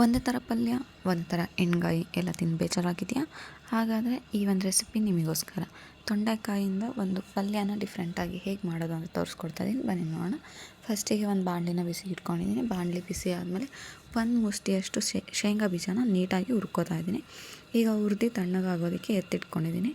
ಒಂದೇ ಥರ ಪಲ್ಯ, ಒಂದೇ ಥರ ಎಣ್ಗಾಯಿ ಎಲ್ಲ ತಿಂದು ಬೇಜಾರಾಗಿದೆಯಾ? ಹಾಗಾದರೆ ಈ ಒಂದು ರೆಸಿಪಿ ನಿಮಗೋಸ್ಕರ. ತೊಂಡೆಕಾಯಿಂದ ಒಂದು ಪಲ್ಯನ ಡಿಫ್ರೆಂಟಾಗಿ ಹೇಗೆ ಮಾಡೋದು ಅಂತ ತೋರಿಸ್ಕೊಡ್ತಾ ಇದ್ದೀನಿ, ಬನ್ನಿ ನೋಡೋಣ. ಫಸ್ಟಿಗೆ ಒಂದು ಬಾಣಲಿನ ಬಿಸಿ ಇಟ್ಕೊಂಡಿದ್ದೀನಿ. ಬಾಣಲಿ ಬಿಸಿ ಆದಮೇಲೆ ಒಂದು ಮುಷ್ಟಿಯಷ್ಟು ಶೇಂಗಾ ಬೀಜನ ನೀಟಾಗಿ ಹುರ್ಕೋತಾ ಇದ್ದೀನಿ. ಈಗ ಹುರಿದು ತಣ್ಣಗಾಗೋದಕ್ಕೆ ಎತ್ತಿಟ್ಕೊಂಡಿದ್ದೀನಿ.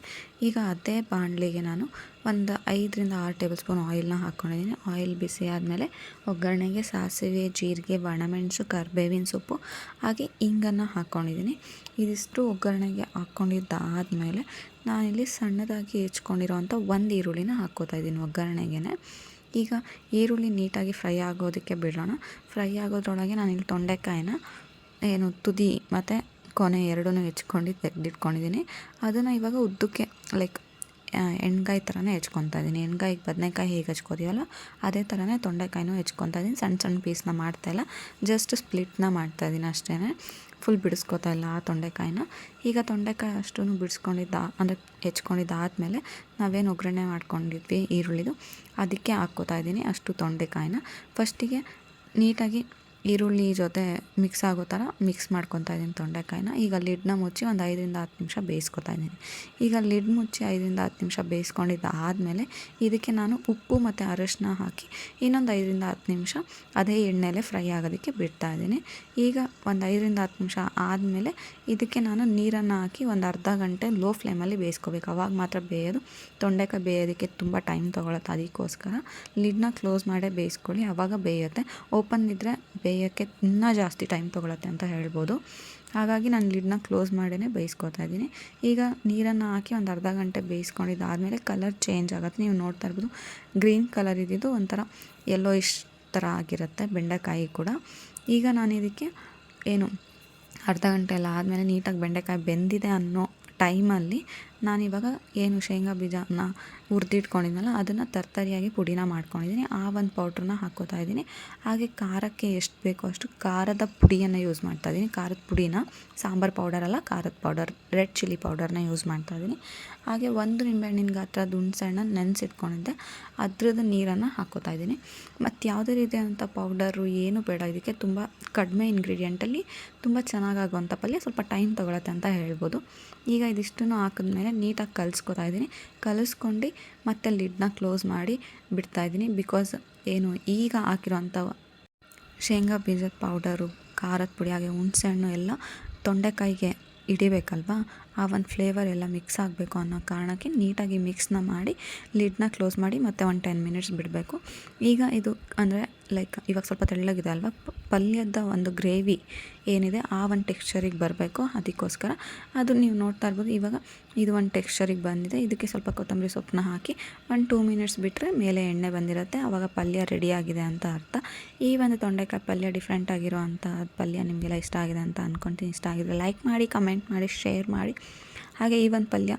ಈಗ ಅದೇ ಬಾಣಲಿಗೆ ನಾನು ಒಂದು 5ರಿಂದ 6 ಟೇಬಲ್ ಸ್ಪೂನ್ ಆಯಿಲ್ನ ಹಾಕ್ಕೊಂಡಿದ್ದೀನಿ. ಆಯಿಲ್ ಬಿಸಿ ಆದಮೇಲೆ ಒಗ್ಗರಣೆಗೆ ಸಾಸಿವೆ, ಜೀರಿಗೆ, ಒಣಮೆಣಸು, ಕರಿಬೇವಿನ ಸೊಪ್ಪು ಹಾಗೆ ಇಂಗನ್ನು ಹಾಕ್ಕೊಂಡಿದ್ದೀನಿ. ಇದಿಷ್ಟು ಒಗ್ಗರಣೆಗೆ ಹಾಕ್ಕೊಂಡಿದ್ದಾದಮೇಲೆ ನಾನಿಲ್ಲಿ ಸಣ್ಣದಾಗಿ ಹೆಚ್ಕೊಂಡಿರೋವಂಥ ಒಂದು ಈರುಳ್ಳಿನ ಹಾಕ್ಕೋತಾ ಇದ್ದೀನಿ ಒಗ್ಗರಣೆಗೆ. ಈಗ ಈರುಳ್ಳಿ ನೀಟಾಗಿ ಫ್ರೈ ಆಗೋದಕ್ಕೆ ಬಿಡೋಣ. ಫ್ರೈ ಆಗೋದ್ರೊಳಗೆ ನಾನಿಲ್ಲಿ ತೊಂಡೆಕಾಯಿನ ತುದಿ ಮತ್ತು ಕೊನೆ ಎರಡೂ ಹೆಚ್ಕೊಂಡು ತೆಗೆದಿಟ್ಕೊಂಡಿದ್ದೀನಿ. ಅದನ್ನು ಇವಾಗ ಉದ್ದಕ್ಕೆ ಲೈಕ್ ಎಣ್ಗಾಯಿ ಥರನೇ ಹೆಚ್ಕೊತಾ ಇದ್ದೀನಿ. ಎಣ್ಗಾಯಿಗೆ ಬದನೆಕಾಯಿ ಹೇಗೆ ಹೆಚ್ಕೋತೀವಲ್ಲ ಅದೇ ಥರನೇ ತೊಂಡೆಕಾಯಿನೂ ಹೆಚ್ಕೊತಾ ಇದ್ದೀನಿ. ಸಣ್ಣ ಸಣ್ಣ ಪೀಸ್ನ ಮಾಡ್ತಾಯಿಲ್ಲ, ಜಸ್ಟ್ ಸ್ಪ್ಲಿಟ್ನ ಮಾಡ್ತಾಯಿದ್ದೀನಿ ಅಷ್ಟೇ. ಫುಲ್ ಬಿಡಿಸ್ಕೊತಾ ಇಲ್ಲ ಆ ತೊಂಡೆಕಾಯಿನ. ಈಗ ತೊಂಡೆಕಾಯಿ ಅಷ್ಟೂ ಅಂದರೆ ಹೆಚ್ಕೊಂಡಿದ್ದಾದಮೇಲೆ ನಾವೇನು ಒಗ್ಗರಣೆ ಮಾಡ್ಕೊಂಡಿದ್ವಿ ಈರುಳ್ಳಿದು ಅದಕ್ಕೆ ಹಾಕ್ಕೋತಾ ಇದ್ದೀನಿ ಅಷ್ಟು ತೊಂಡೆಕಾಯಿನ. ಫಸ್ಟಿಗೆ ನೀಟಾಗಿ ಈರುಳ್ಳಿ ಜೊತೆ ಮಿಕ್ಸ್ ಆಗೋ ಥರ ಮಿಕ್ಸ್ ಮಾಡ್ಕೊತಾ ಇದ್ದೀನಿ ತೊಂಡೆಕಾಯಿನ. ಈಗ ಲಿಡ್ನ ಮುಚ್ಚಿ ಒಂದು 5ರಿಂದ 10 ನಿಮಿಷ ಬೇಯಿಸ್ಕೊತಾ ಇದ್ದೀನಿ. ಈಗ ಲಿಡ್ ಮುಚ್ಚಿ 5ರಿಂದ 10 ನಿಮಿಷ ಬೇಯಿಸ್ಕೊಂಡಿದ್ದಾದಮೇಲೆ ಇದಕ್ಕೆ ನಾನು ಉಪ್ಪು ಮತ್ತು ಅರಶಿನ ಹಾಕಿ ಇನ್ನೊಂದು 5ರಿಂದ 10 ನಿಮಿಷ ಅದೇ ಎಣ್ಣೆಲೆ ಫ್ರೈ ಆಗೋದಕ್ಕೆ ಬಿಡ್ತಾ ಇದ್ದೀನಿ. ಈಗ ಒಂದು 5ರಿಂದ 10 ನಿಮಿಷ ಆದಮೇಲೆ ಇದಕ್ಕೆ ನಾನು ನೀರನ್ನು ಹಾಕಿ ಒಂದು ಅರ್ಧ ಗಂಟೆ ಲೋ ಫ್ಲೇಮಲ್ಲಿ ಬೇಯಿಸ್ಕೋಬೇಕು. ಅವಾಗ ಮಾತ್ರ ಬೇಯೋದು. ತೊಂಡೆಕಾಯಿ ಬೇಯೋದಕ್ಕೆ ತುಂಬ ಟೈಮ್ ತೊಗೊಳುತ್ತೆ. ಅದಕ್ಕೋಸ್ಕರ ಲಿಡ್ನ ಕ್ಲೋಸ್ ಮಾಡೇ ಬೇಯಿಸ್ಕೊಳ್ಳಿ, ಆವಾಗ ಬೇಯುತ್ತೆ. ಓಪನ್ ಇದ್ದರೆ ಬೇಯೋಕ್ಕೆ ಇನ್ನೂ ಜಾಸ್ತಿ ಟೈಮ್ ತೊಗೊಳತ್ತೆ ಅಂತ ಹೇಳ್ಬೋದು. ಹಾಗಾಗಿ ನಾನು ಲಿಡ್ನ ಕ್ಲೋಸ್ ಮಾಡೇ ಬೇಯಿಸ್ಕೊತಾ ಇದ್ದೀನಿ. ಈಗ ನೀರನ್ನು ಹಾಕಿ ಒಂದು ಅರ್ಧ ಗಂಟೆ ಬೇಯಿಸ್ಕೊಂಡಿದ್ದಾದಮೇಲೆ ಕಲರ್ ಚೇಂಜ್ ಆಗುತ್ತೆ. ನೀವು ನೋಡ್ತಾ ಇರ್ಬೋದು, ಗ್ರೀನ್ ಕಲರ್ ಇದ್ದಿದ್ದು ಒಂಥರ ಯೆಲ್ಲೋಯಿಶ್ ಥರ ಆಗಿರುತ್ತೆ ಬೆಂಡೆಕಾಯಿ ಕೂಡ. ಈಗ ನಾನು ಇದಕ್ಕೆ ಅರ್ಧ ಗಂಟೆ ಎಲ್ಲ ಆದಮೇಲೆ ನೀಟಾಗಿ ಬೆಂಡೆಕಾಯಿ ಬೆಂದಿದೆ ಅನ್ನೋ ಟೈಮಲ್ಲಿ ನಾನಿವಾಗ ಶೇಂಗಾ ಬೀಜನ ಹುರಿದಿಟ್ಕೊಂಡಿದ್ನಲ್ಲ ಅದನ್ನು ತರ್ತರಿಯಾಗಿ ಪುಡಿನ ಮಾಡ್ಕೊಂಡಿದ್ದೀನಿ. ಆ ಒಂದು ಪೌಡ್ರನ್ನ ಹಾಕ್ಕೋತಾ ಇದ್ದೀನಿ. ಹಾಗೆ ಖಾರಕ್ಕೆ ಎಷ್ಟು ಬೇಕೋ ಅಷ್ಟು ಖಾರದ ಪುಡಿಯನ್ನು ಯೂಸ್ ಮಾಡ್ತಾಯಿದ್ದೀನಿ. ಖಾರದ ಪುಡಿನ, ಸಾಂಬಾರು ಪೌಡರಲ್ಲ, ಖಾರದ ಪೌಡರ್, ರೆಡ್ ಚಿಲ್ಲಿ ಪೌಡರ್ನ ಯೂಸ್ ಮಾಡ್ತಾಯಿದ್ದೀನಿ. ಹಾಗೆ 1 ನಿಂಬೆಹಣ್ಣಿನ ಗಾತ್ರದ ಹುಣಸೆಹಣ್ಣ ನೆನೆಸಿಟ್ಕೊಂಡಿದ್ದೆ, ಅದ್ರದ್ದು ನೀರನ್ನು ಹಾಕ್ಕೋತಾ ಇದ್ದೀನಿ. ಮತ್ತು ಯಾವುದೇ ರೀತಿಯಾದಂಥ ಪೌಡರು ಏನೂ ಬೇಡ. ಇದಕ್ಕೆ ತುಂಬ ಕಡಿಮೆ ಇಂಗ್ರೀಡಿಯೆಂಟಲ್ಲಿ ತುಂಬ ಚೆನ್ನಾಗಾಗುವಂಥ ಪಲ್ಯ. ಸ್ವಲ್ಪ ಟೈಮ್ ತೊಗೊಳತ್ತೆ ಅಂತ ಹೇಳ್ಬೋದು. ಈಗ ಇದಿಷ್ಟನ್ನು ಹಾಕಿದ್ಮೇಲೆ ನೀಟಾಗಿ ಕಲಿಸ್ಕೊತಾ ಇದ್ದೀನಿ. ಕಲಿಸ್ಕೊಂಡು ಮತ್ತೆ ಲಿಡ್ನ ಕ್ಲೋಸ್ ಮಾಡಿ ಬಿಡ್ತಾಯಿದ್ದೀನಿ. ಬಿಕಾಸ್ ಈಗ ಹಾಕಿರೋಂಥ ಶೇಂಗಾ ಬೀಜದ ಪೌಡರು, ಖಾರದ ಪುಡಿ ಹಾಗೆ ಹುಣಸೆಹಣ್ಣು ಎಲ್ಲ ತೊಂಡೆಕಾಯಿಗೆ ಹಿಡಿಬೇಕಲ್ವಾ, ಆ ಒಂದು ಫ್ಲೇವರ್ ಎಲ್ಲ ಮಿಕ್ಸ್ ಆಗಬೇಕು ಅನ್ನೋ ಕಾರಣಕ್ಕೆ ನೀಟಾಗಿ ಮಿಕ್ಸ್ನ ಮಾಡಿ ಲಿಡ್ನ ಕ್ಲೋಸ್ ಮಾಡಿ ಮತ್ತೆ ಒಂದು 10 ಮಿನಿಟ್ಸ್ ಬಿಡಬೇಕು. ಈಗ ಇದು ಅಂದರೆ ಲೈಕ್ ಇವಾಗ ಸ್ವಲ್ಪ ತೆಳ್ಳಗಿದೆ ಅಲ್ವಾ, ಪಲ್ಯದ ಒಂದು ಗ್ರೇವಿ ಏನಿದೆ ಆ ಒಂದು ಟೆಕ್ಸ್ಚರಿಗೆ ಬರಬೇಕು. ಅದಕ್ಕೋಸ್ಕರ ಅದು ನೀವು ನೋಡ್ತಾ ಇರ್ಬೋದು. ಇವಾಗ ಇದು ಒಂದು ಟೆಕ್ಸ್ಚರಿಗೆ ಬಂದಿದೆ. ಇದಕ್ಕೆ ಸ್ವಲ್ಪ ಕೊತ್ತಂಬರಿ ಸೊಪ್ಪನ್ನ ಹಾಕಿ ಒಂದು 2 ಮಿನಿಟ್ಸ್ ಬಿಟ್ಟರೆ ಮೇಲೆ ಎಣ್ಣೆ ಬಂದಿರುತ್ತೆ. ಆವಾಗ ಪಲ್ಯ ರೆಡಿಯಾಗಿದೆ ಅಂತ ಅರ್ಥ. ಈ ಒಂದು ತೊಂಡೆಕಾಯಿ ಪಲ್ಯ ಡಿಫ್ರೆಂಟ್ ಆಗಿರೋ ಅಂಥ ಪಲ್ಯ ನಿಮಗೆಲ್ಲ ಇಷ್ಟ ಆಗಿದೆ ಅಂತ ಅಂದ್ಕೊತೀನಿ. ಇಷ್ಟ ಆಗಿದ್ರೆ ಲೈಕ್ ಮಾಡಿ, ಕಮೆಂಟ್ ಮಾಡಿ, ಶೇರ್ ಮಾಡಿ. ಹಾಗೆ ಈ ಒಂದು ಪಲ್ಯ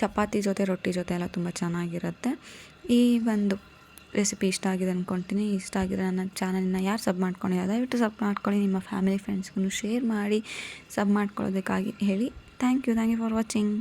ಚಪಾತಿ ಜೊತೆ, ರೊಟ್ಟಿ ಜೊತೆ ಎಲ್ಲ ತುಂಬ ಚೆನ್ನಾಗಿರುತ್ತೆ. ಈ ಒಂದು ರೆಸಿಪಿ ಇಷ್ಟ ಆಗಿದೆ ಅಂದ್ಕೊಳ್ತೀನಿ. ಇಷ್ಟ ಆಗಿದ್ರೆ ನನ್ನ ಚಾನಲ್ನ ಯಾರು ಸಬ್ ಮಾಡ್ಕೊಂಡಿದ್ದಾರೆ ದಯವಿಟ್ಟು ಸಬ್ ಮಾಡ್ಕೊಳ್ಳಿ. ನಿಮ್ಮ ಫ್ಯಾಮಿಲಿ ಫ್ರೆಂಡ್ಸ್ಗೂ ಶೇರ್ ಮಾಡಿ ಸಬ್ ಮಾಡ್ಕೊಳ್ಳೋದಕ್ಕಾಗಿ ಹೇಳಿ. Thank you for watching.